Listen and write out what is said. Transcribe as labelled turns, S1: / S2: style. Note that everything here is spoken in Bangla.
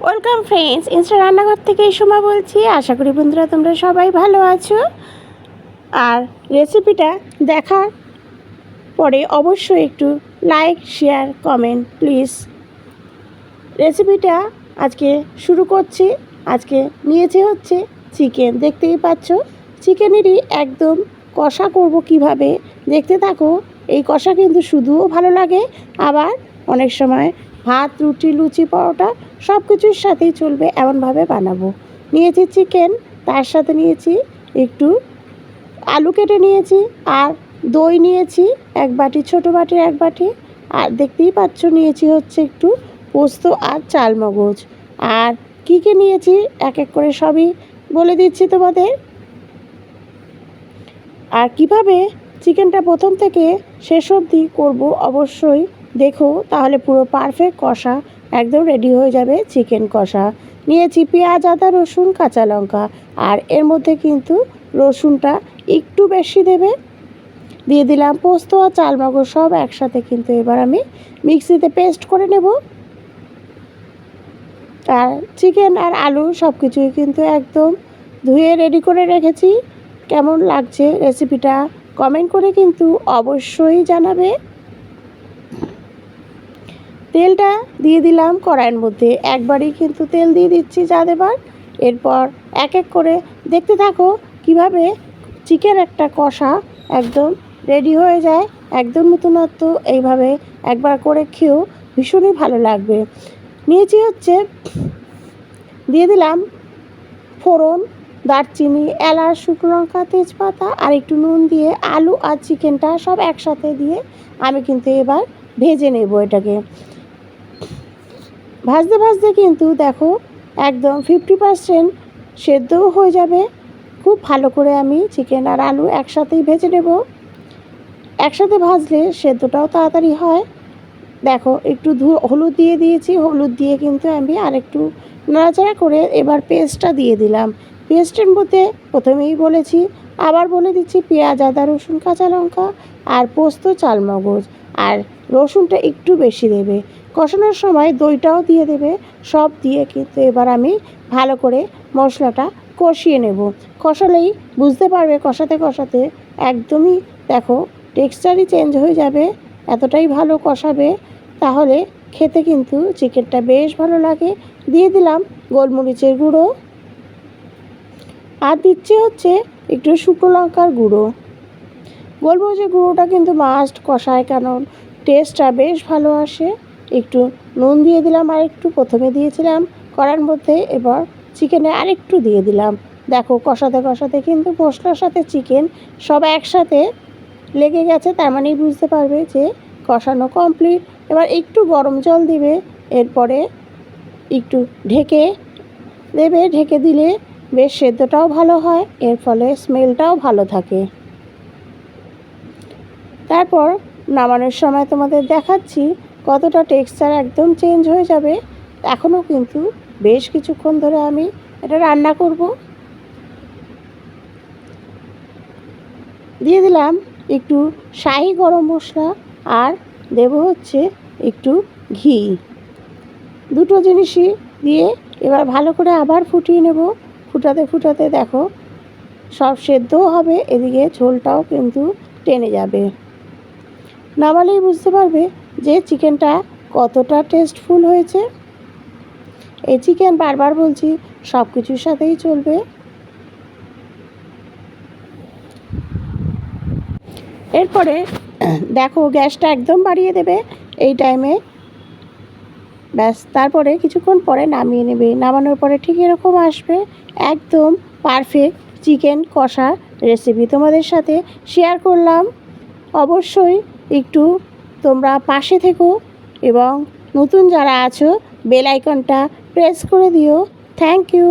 S1: ওয়েলকাম ফ্রেন্ডস, ইনস্টা রান্নাঘর থেকে এই সময় বলছি। আশা করি বন্ধুরা তোমরা সবাই ভালো আছো। আর রেসিপিটা দেখার পরে অবশ্যই একটু লাইক, শেয়ার, কমেন্ট প্লিজ। রেসিপিটা আজকে শুরু করছি। আজকে নিয়েছি হচ্ছে চিকেন, দেখতেই পাচ্ছ। চিকেনেরই একদম কষা করব কিভাবে, দেখতে থাকো। এই কষা কিন্তু শুধুও ভালো লাগে, আবার অনেক সময় ভাত, রুটি, লুচি, পরোটা সব কিছুর সাথেই চলবে, এমনভাবে বানাবো। নিয়েছি চিকেন, তার সাথে নিয়েছি একটু আলু কেটে নিয়েছি, আর দই নিয়েছি এক বাটি, ছোটো বাটির এক বাটি। আর দেখতেই পাচ্ছ নিয়েছি হচ্ছে একটু পোস্ত আর চালমগজ। আর কী কী নিয়েছি এক এক করে সবই বলে দিচ্ছি তোমাদের। আর কিভাবে চিকেনটা প্রথম থেকে শেষ অবধি করবো অবশ্যই দেখো, তাহলে পুরো পারফেক্ট কষা একদম রেডি হয়ে যাবে। চিকেন কষা নিয়েছি পেঁয়াজ, আদা, রসুন, কাঁচা লঙ্কা। আর এর মধ্যে কিন্তু রসুনটা একটু বেশি দেবে। দিয়ে দিলাম পোস্ত আর চালমগজ, সব একসাথে কিন্তু এবার আমি মিক্সিতে পেস্ট করে নেব। আর চিকেন আর আলু সব কিছুই কিন্তু একদম ধুয়ে রেডি করে রেখেছি। কেমন লাগছে রেসিপিটা কমেন্ট করে কিন্তু অবশ্যই জানাবে। তেলটা দিয়ে দিলাম কড়াইয়ের মধ্যে, একবারই কিন্তু তেল দিয়ে দিচ্ছি যা দেবার। এরপর এক এক করে দেখতে থাকো কিভাবে চিকেন একটা কষা একদম রেডি হয়ে যায়। একদম নতুনত্ব, এইভাবে একবার করে খেয়েও ভীষণই ভালো লাগবে। নিয়েছি হচ্ছে, দিয়ে দিলাম ফোড়ন, দারচিনি, এলাচ, শুকনো লঙ্কা, তেজপাতা আর একটু নুন দিয়ে আলু আর চিকেনটা সব একসাথে দিয়ে আমি কিন্তু এবার ভেজে নেব। এটাকে ভাজতে ভাজতে কিন্তু দেখো একদম 50% সেদ্ধও হয়ে যাবে। খুব ভালো করে আমি চিকেন আর আলু একসাথেই ভেজে নেব। একসাথে ভাজলে সেদ্ধটাও তাড়াতাড়ি হয়। দেখো একটু হলুদ দিয়ে দিয়েছি, হলুদ দিয়ে কিন্তু আমি আরেকটু নাড়াচাড়া করে এবার পেস্টটা দিয়ে দিলাম। পেস্টের মধ্যে প্রথমেই বলেছি, আবার বলে দিচ্ছি, পেঁয়াজ, আদা, রসুন, কাঁচা লঙ্কা আর পোস্ত, চালমগজ। আর রসুনটা একটু বেশি দেবে। কষানোর সময় দইটাও দিয়ে দেবে। সব দিয়ে কিন্তু এবার আমি ভালো করে মশলাটা কষিয়ে নেব। কষালেই বুঝতে পারবে কষাতে কষাতে একদমই দেখো টেক্সচারই চেঞ্জ হয়ে যাবে। এতটাই ভালো কষাবে, তাহলে খেতে কিন্তু চিকেনটা বেশ ভালো লাগে। দিয়ে দিলাম গোলমরিচের গুঁড়ো, আর দিচ্ছি হচ্ছে একটু শুকনো লঙ্কার গুঁড়ো। গোলমরিচের গুঁড়োটা কিন্তু মাস্ট কষায়, কারণ টেস্টটা বেশ ভালো আসে। একটু নুন দিয়ে দিলাম, আর একটু প্রথমে দিয়েছিলাম কড়ার মধ্যে, এবার চিকেনে আরেকটু দিয়ে দিলাম। দেখো কষাতে কষাতে কিন্তু মশলার সাথে চিকেন সব একসাথে লেগে গেছে, তার মানেই বুঝতে পারবে যে কষানো কমপ্লিট। এবার একটু গরম জল দিবে, এরপরে একটু ঢেকে দেবে। ঢেকে দিলে বেশ সেদ্ধটাও ভালো হয়, এর ফলে স্মেলটাও ভালো থাকে। তারপর নামানোর সময় তোমাদের দেখাচ্ছি কতটা টেক্সচার একদম চেঞ্জ হয়ে যাবে। এখনও কিন্তু বেশ কিছুক্ষণ ধরে আমি এটা রান্না করব। দিয়ে দিলাম একটু শাহি গরম মশলা, আর দেব হচ্ছে একটু ঘি। দুটো জিনিসই দিয়ে এবার ভালো করে আবার ফুটিয়ে নেব। ফুটাতে ফুটাতে দেখো সব সেদ্ধও হবে, এদিকে ঝোলটাও কিন্তু টেনে যাবে। নামালেই বুঝতে পারবে যে চিকেনটা কতটা টেস্টফুল হয়েছে। এই চিকেন বারবার বলছি সব কিছুর সাথেই চলবে। এরপরে দেখো গ্যাসটা একদম বাড়িয়ে দেবে এই টাইমে। ব্যাস, তারপরে কিছুক্ষণ পরে নামিয়ে নেবে। নামানোর পরে ঠিক এরকম আসবে, একদম পারফেক্ট চিকেন কষা রেসিপি তোমাদের সাথে শেয়ার করলাম। অবশ্যই একটু তোমরা পাশে থেকো, এবং নতুন যারা আছো বেল আইকনটা প্রেস করে দিও। Thank you.